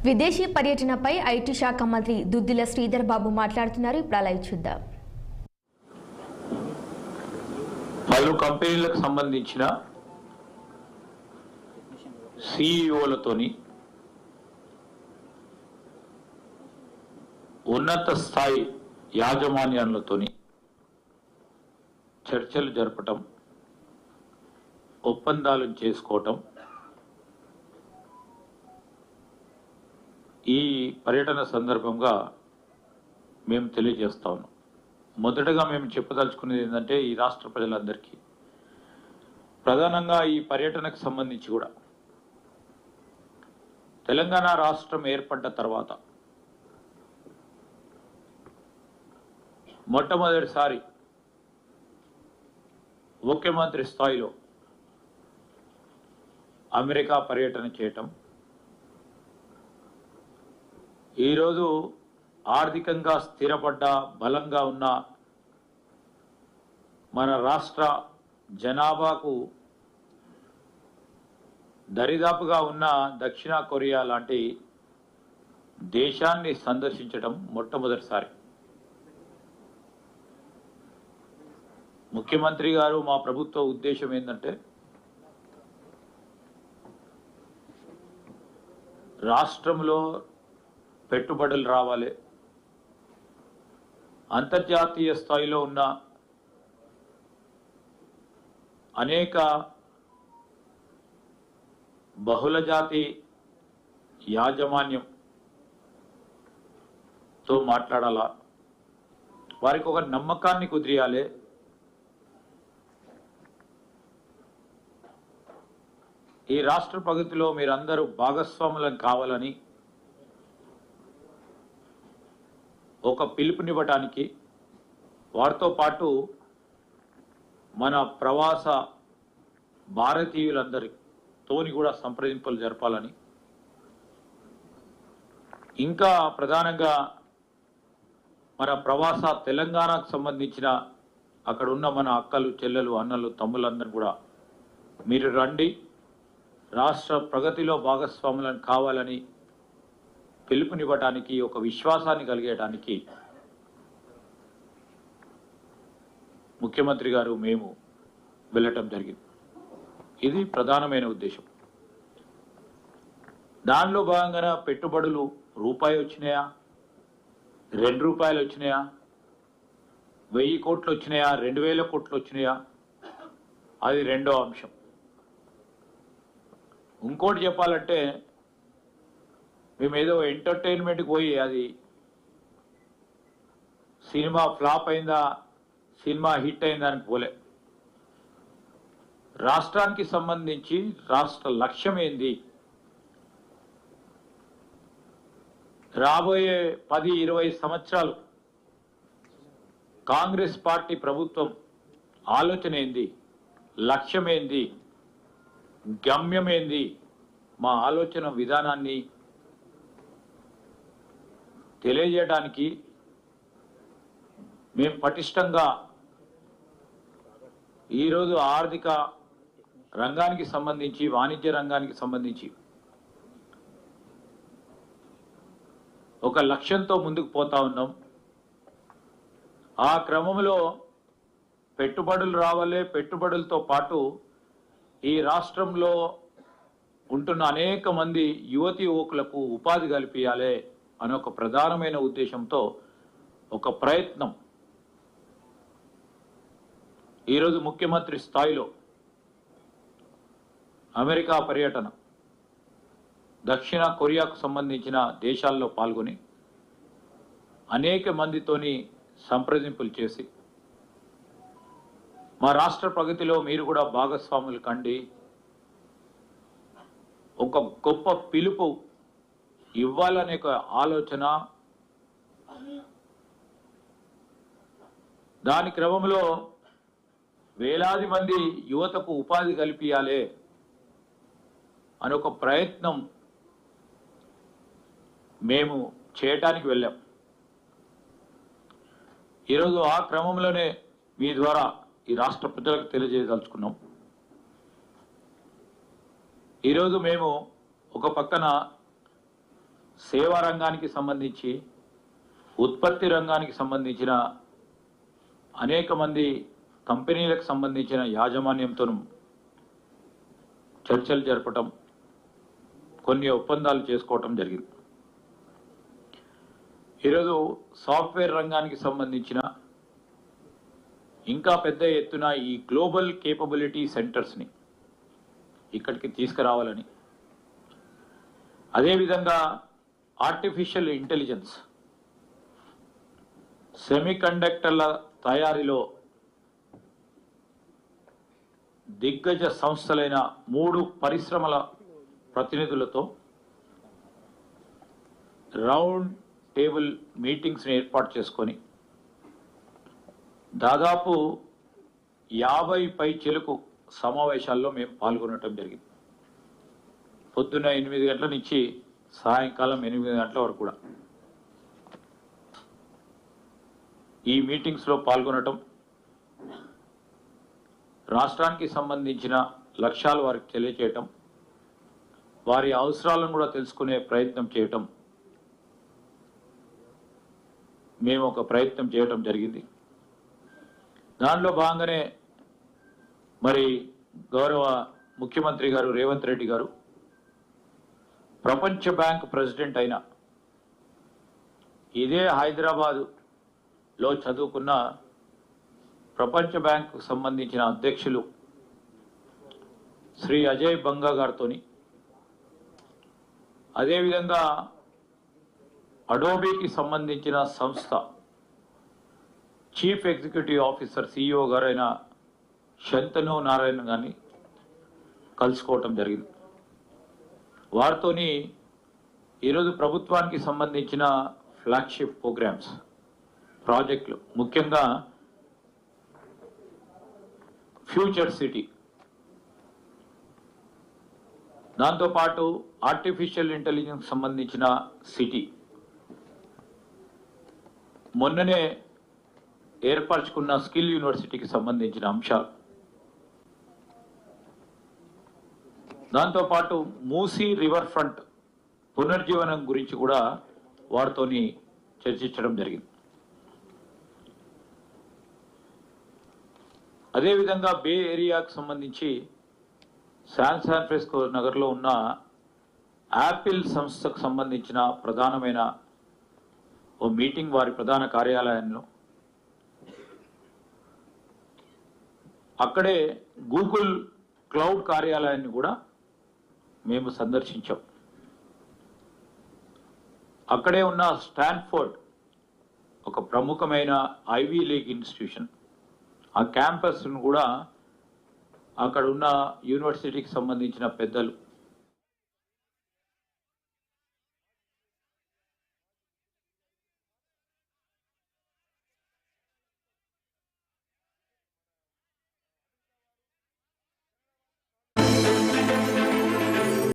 విదేశీ పర్యటనపై ఐటీ శాఖ మంత్రి దుద్దిల శ్రీధర్ బాబు మాట్లాడుతున్నారు. ఇప్పుడు లైవ్ చూద్దాం. పలు కంపెనీలకు సంబంధించిన సిఇఓలతోని ఉన్నత స్థాయి యాజమాన్యాలతోని చర్చలు జరపటం, ఒప్పందాలు చేసుకోవటం ఈ పర్యటన సందర్భంగా మేము తెలియజేస్తా ఉన్నాం. మొదటగా మేము చెప్పదలుచుకునేది ఏంటంటే, ఈ రాష్ట్ర ప్రజలందరికీ ప్రధానంగా ఈ పర్యటనకు సంబంధించి కూడా తెలంగాణ రాష్ట్రం ఏర్పడ్డ తర్వాత మొట్టమొదటిసారి ముఖ్యమంత్రి స్థాయిలో అమెరికా పర్యటన చేయటం, ఈరోజు ఆర్థికంగా స్థిరపడ్డ బలంగా ఉన్న మన రాష్ట్ర జనాభాకు దరిదాపుగా ఉన్న దక్షిణ కొరియా లాంటి దేశాన్ని సందర్శించడం మొట్టమొదటిసారి. ముఖ్యమంత్రి గారు, మా ప్రభుత్వ ఉద్దేశం ఏంటంటే, రాష్ట్రంలో పెట్టుబడులు రావాలి, అంతర్జాతీయ స్థాయిలో ఉన్న అనేక బహుళజాతి యాజమాన్యంతో మాట్లాడాలా, వారికి ఒక నమ్మకాన్ని కుదిరియాలి. ఈ రాష్ట్ర ప్రగతిలో మీరందరూ భాగస్వాములను కావాలని ఒక పిలుపునివ్వటానికి, వారితో పాటు మన ప్రవాస భారతీయులందరితోని కూడా సంప్రదింపులు జరపాలని, ఇంకా ప్రధానంగా మన ప్రవాస తెలంగాణకు సంబంధించిన అక్కడ ఉన్న మన అక్కలు, చెల్లెలు, అన్నలు, తమ్ములందరూ కూడా మీరు రండి, రాష్ట్ర ప్రగతిలో భాగస్వాములను కావాలని పిలుపునివ్వటానికి, ఒక విశ్వాసాన్ని కలిగేయడానికి ముఖ్యమంత్రి గారు మేము వెళ్ళటం జరిగింది. ఇది ప్రధానమైన ఉద్దేశం. దానిలో భాగంగా పెట్టుబడులు రూపాయి వచ్చినాయా, 2 రూపాయలు వచ్చినాయా, 1000 కోట్లు వచ్చినాయా, 2000 కోట్లు వచ్చినాయా, అది రెండో అంశం. ఇంకోటి చెప్పాలంటే, మేము ఏదో ఎంటర్టైన్మెంట్కి పోయి అది సినిమా ఫ్లాప్ అయిందా, సినిమా హిట్ అయిందా అని పోలే. రాష్ట్రానికి సంబంధించి రాష్ట్ర లక్ష్యం ఏంది, రాబోయే 10-20 సంవత్సరాలు కాంగ్రెస్ పార్టీ ప్రభుత్వం ఆలోచన ఏంది, లక్ష్యం ఏంది, గమ్యం ఏంది, మా ఆలోచన విధానాన్ని తెలియజేయడానికి మేము పటిష్టంగా ఈరోజు ఆర్థిక రంగానికి సంబంధించి, వాణిజ్య రంగానికి సంబంధించి ఒక లక్ష్యంతో ముందుకు పోతా ఉన్నాం. ఆ క్రమంలో పెట్టుబడులు రావాలి, పెట్టుబడులతో పాటు ఈ రాష్ట్రంలో ఉంటున్న అనేక మంది యువతి యువకులకు ఉపాధి కల్పించాలి అనే ఒక ప్రధానమైన ఉద్దేశంతో ఒక ప్రయత్నం ఈరోజు ముఖ్యమంత్రి స్థాయిలో అమెరికా పర్యటన, దక్షిణ కొరియాకు సంబంధించిన దేశాల్లో పాల్గొని అనేక మందితోని సంప్రదింపులు చేసి, మా రాష్ట్ర ప్రగతిలో మీరు కూడా భాగస్వాములు కండి, ఒక గొప్ప పిలుపు ఇవ్వాలనే ఒక ఆలోచన, దాని క్రమంలో వేలాది మంది యువతకు ఉపాధి కల్పించాలి అని ఒక ప్రయత్నం మేము చేయటానికి వెళ్ళాం. ఈరోజు ఆ క్రమంలోనే మీ ద్వారా ఈ రాష్ట్ర ప్రజలకు తెలియజేయదలుచుకున్నాం. ఈరోజు మేము ఒక పక్కన సేవా రంగానికి సంబంధించి, ఉత్పత్తి రంగానికి సంబంధించిన అనేక మంది కంపెనీలకు సంబంధించిన యాజమాన్యంతో చర్చలు జరపటం, కొన్ని ఒప్పందాలు చేసుకోవటం జరిగింది. ఈరోజు సాఫ్ట్వేర్ రంగానికి సంబంధించిన ఇంకా పెద్ద ఎత్తున ఈ గ్లోబల్ కేపబిలిటీ సెంటర్స్ని ఇక్కడికి తీసుకురావాలని, అదేవిధంగా ఆర్టిఫిషియల్ ఇంటెలిజెన్స్, సెమీకండక్టర్ల తయారీలో దిగ్గజ సంస్థలైన 3 పరిశ్రమల ప్రతినిధులతో రౌండ్ టేబుల్ మీటింగ్స్ని ఏర్పాటు చేసుకొని దాదాపు 50 పైచిలకు సమావేశాల్లో మేము పాల్గొనడం జరిగింది. పొద్దున్న 8 గంటల నుంచి సాయంకాలం 8 గంటల వరకు కూడా ఈ మీటింగ్స్లో పాల్గొనటం, రాష్ట్రానికి సంబంధించిన లక్ష్యాలు వారికి తెలియచేయటం, వారి అవసరాలను కూడా తెలుసుకునే ప్రయత్నం చేయటం, మేము ఒక ప్రయత్నం చేయటం జరిగింది. దానిలో భాగంగానే మరి గౌరవ ముఖ్యమంత్రి గారు రేవంత్ రెడ్డి గారు ప్రపంచ బ్యాంక్ ప్రెసిడెంట్ అయిన, ఇదే హైదరాబాదులో చదువుకున్న ప్రపంచ బ్యాంకు సంబంధించిన అధ్యక్షులు శ్రీ అజయ్ బంగా గారితో, అదేవిధంగా అడోబీకి సంబంధించిన సంస్థ చీఫ్ ఎగ్జిక్యూటివ్ ఆఫీసర్ సిఇఓ గారైన శంతను నారాయణ గారిని కలుసుకోవటం జరిగింది. వారితోని ఈరోజు ప్రభుత్వానికి సంబంధించిన ఫ్లాగ్షిప్ ప్రోగ్రామ్స్, ప్రాజెక్టులు, ముఖ్యంగా ఫ్యూచర్ సిటీ, దాంతోపాటు ఆర్టిఫిషియల్ ఇంటెలిజెన్స్ సంబంధించిన సిటీ, మొన్ననే ఏర్పరచుకున్న స్కిల్ యూనివర్సిటీకి సంబంధించిన అంశాలు, దాంతోపాటు మూసీ రివర్ ఫ్రంట్ పునర్జీవనం గురించి కూడా వారితోని చర్చించడం జరిగింది. అదేవిధంగా బే ఏరియాకు సంబంధించి శాన్ ఫ్రాన్సిస్కో నగర్లో ఉన్న యాపిల్ సంస్థకు సంబంధించిన ప్రధానమైన ఓ మీటింగ్ వారి ప్రధాన కార్యాలయంలో, అక్కడే గూగుల్ క్లౌడ్ కార్యాలయాన్ని కూడా మేము సందర్శించాం. అక్కడే ఉన్న స్టాన్ఫోర్డ్, ఒక ప్రముఖమైన ఐవీ లీగ్ ఇన్స్టిట్యూషన్, ఆ క్యాంపస్ను కూడా అక్కడ ఉన్న యూనివర్సిటీకి సంబంధించిన పెద్దలు